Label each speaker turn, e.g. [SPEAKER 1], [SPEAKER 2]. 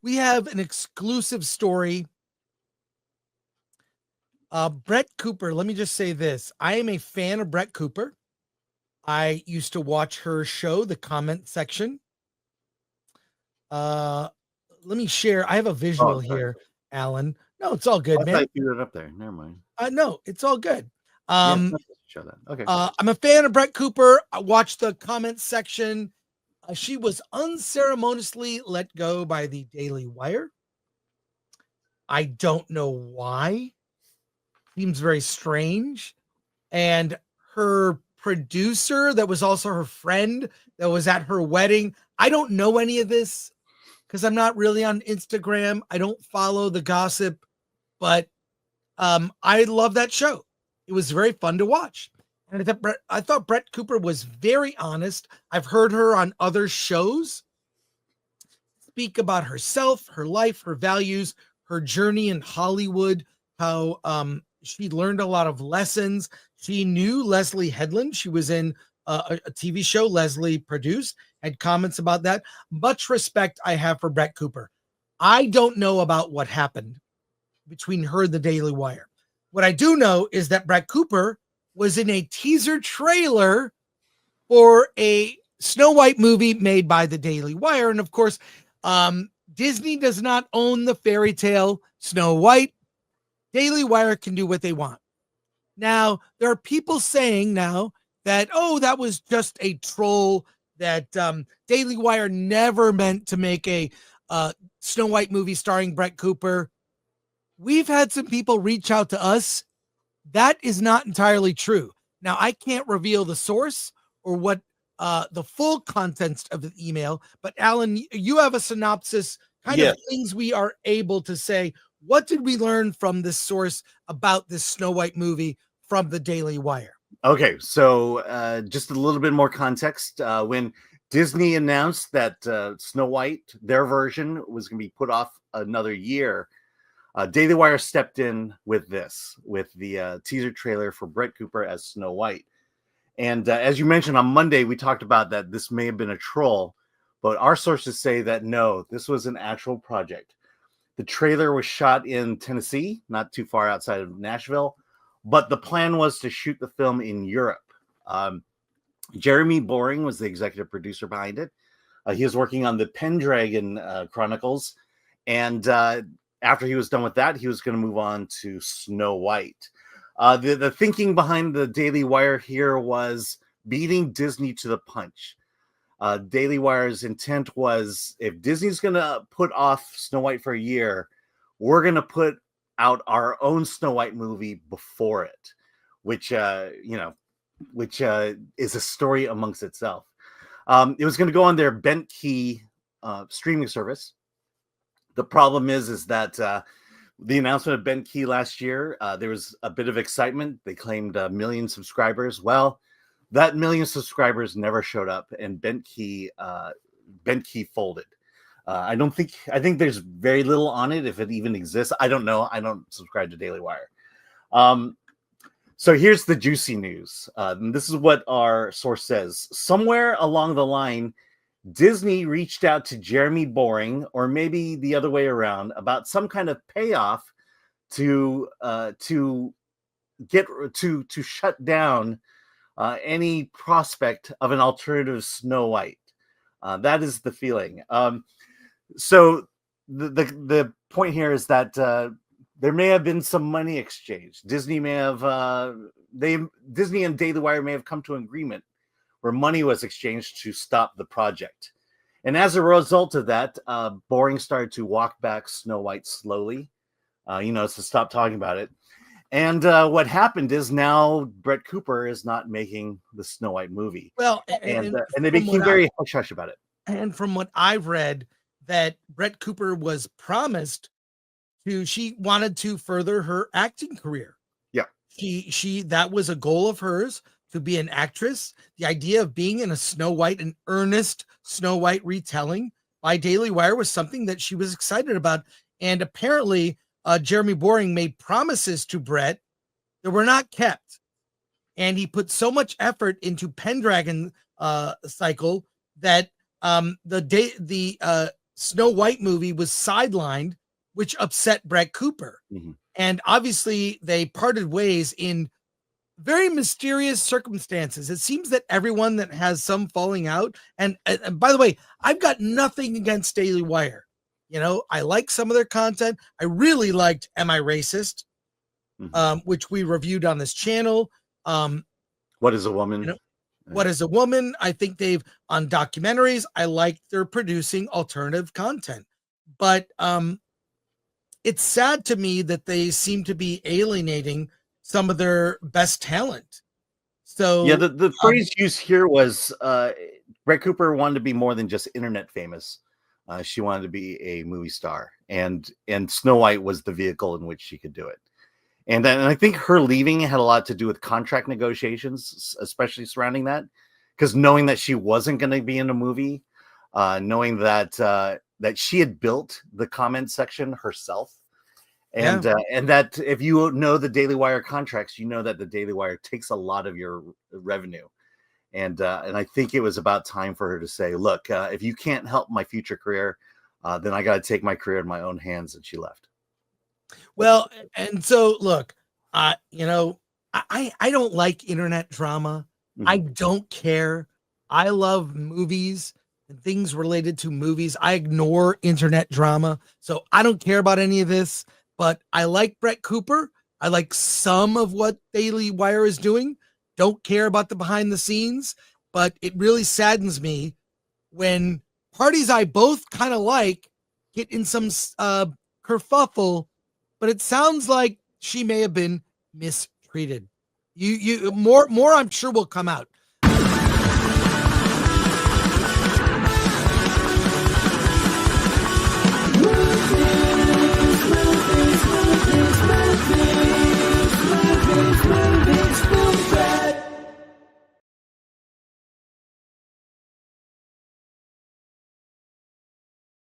[SPEAKER 1] we have an exclusive story. Brett Cooper, let me just say this. I am a fan of Brett Cooper. I used to watch her show, The Comment Section. Let me share. I have a visual here, Alan. No, it's all good,
[SPEAKER 2] I
[SPEAKER 1] man.
[SPEAKER 2] thought you put it up there. Never mind.
[SPEAKER 1] No, it's all good.
[SPEAKER 2] Yeah, show that. Okay.
[SPEAKER 1] I'm a fan of Brett Cooper. I watched The Comment Section. She was unceremoniously let go by the Daily Wire. I don't know why. Seems very strange. And her producer, that was also her friend, that was at her wedding. I don't know any of this because I'm not really on Instagram. I don't follow the gossip, but I love that show. It was very fun to watch. And I thought Brett Cooper was very honest. I've heard her on other shows speak about herself, her life, her values, her journey in Hollywood, how she learned a lot of lessons. She knew Leslie Headland. She was in a TV show Leslie produced, had comments about that. Much respect I have for Brett Cooper. I don't know about what happened between her and the Daily Wire. What I do know is that Brett Cooper was in a teaser trailer for a Snow White movie made by the Daily Wire. And of course, Disney does not own the fairy tale Snow White. Daily Wire can do what they want. Now, there are people saying now that, oh, that was just a troll, that Daily Wire never meant to make a Snow White movie starring Brett Cooper. We've had some people reach out to us. That is not entirely true. Now, I can't reveal the source or what the full contents of the email, but Alan, you have a synopsis, kind of things we are able to say. What did we learn from this source about this Snow White movie from the Daily Wire?
[SPEAKER 2] Okay, so just a little bit more context. When Disney announced that Snow White, their version, was going to be put off another year, Daily Wire stepped in with the teaser trailer for Brett Cooper as Snow White. And as you mentioned on Monday, we talked about that this may have been a troll, but our sources say that no, this was an actual project. The trailer was shot in Tennessee, not too far outside of Nashville, but the plan was to shoot the film in Europe. Jeremy Boring was the executive producer behind it. He was working on the Pendragon Chronicles, and after he was done with that, he was going to move on to Snow White. The thinking behind the Daily Wire here was beating Disney to the punch. Daily Wire's intent was, if Disney's going to put off Snow White for a year, we're going to put out our own Snow White movie before it, which is a story amongst itself. It was going to go on their Bent Key streaming service. The problem is that the announcement of Bent Key last year, there was a bit of excitement. They claimed 1 million subscribers. Well, that 1 million subscribers never showed up, and Bent Key folded. I think there's very little on it, if it even exists. I don't know. I don't subscribe to Daily Wire. So here's the juicy news. This is what our source says. Somewhere along the line, Disney reached out to Jeremy Boring, or maybe the other way around, about some kind of payoff to shut down any prospect of an alternative Snow White. That is the feeling. So the point here is that there may have been some money exchange. Disney and Daily Wire may have come to an agreement where money was exchanged to stop the project. And as a result of that, Boring started to walk back Snow White slowly, to stop talking about it. And what happened is now Brett Cooper is not making the Snow White movie.
[SPEAKER 1] Well,
[SPEAKER 2] and they became very hush-hush about it.
[SPEAKER 1] And from what I've read, that Brett Cooper was promised she wanted to further her acting career.
[SPEAKER 2] Yeah.
[SPEAKER 1] That was a goal of hers, to be an actress. The idea of being in a Snow White, an earnest Snow White retelling by Daily Wire, was something that she was excited about. And apparently Jeremy Boring made promises to Brett that were not kept. And he put so much effort into Pendragon cycle that the Snow White movie was sidelined, which upset Brett Cooper.
[SPEAKER 2] Mm-hmm.
[SPEAKER 1] And obviously they parted ways in very mysterious circumstances. It seems that everyone that has some falling out, and by the way, I've got nothing against Daily Wire. You know, I like some of their content. I really liked Am I Racist? Which we reviewed on this channel.
[SPEAKER 2] What is a Woman?
[SPEAKER 1] You know, What is a Woman? I think they've on documentaries. I like they're producing alternative content, but it's sad to me that they seem to be alienating some of their best talent. So
[SPEAKER 2] yeah, the phrase used here was Brett Cooper wanted to be more than just internet famous. She wanted to be a movie star, and Snow White was the vehicle in which she could do it. And I think her leaving had a lot to do with contract negotiations, especially surrounding that, because knowing that she wasn't going to be in a movie, knowing that that she had built the comment section herself, and that if you know the Daily Wire contracts, you know that the Daily Wire takes a lot of your revenue, and I think it was about time for her to say, "Look, if you can't help my future career, then I got to take my career in my own hands," and she left.
[SPEAKER 1] Well, and so look, you know, I don't like internet drama. I don't care. I love movies and things related to movies. I ignore internet drama. So I don't care about any of this, but I like Brett Cooper. I like some of what Daily Wire is doing. Don't care about the behind the scenes, but it really saddens me when parties I both kind of like get in some kerfuffle, but it sounds like she may have been mistreated. You more I'm sure will come out.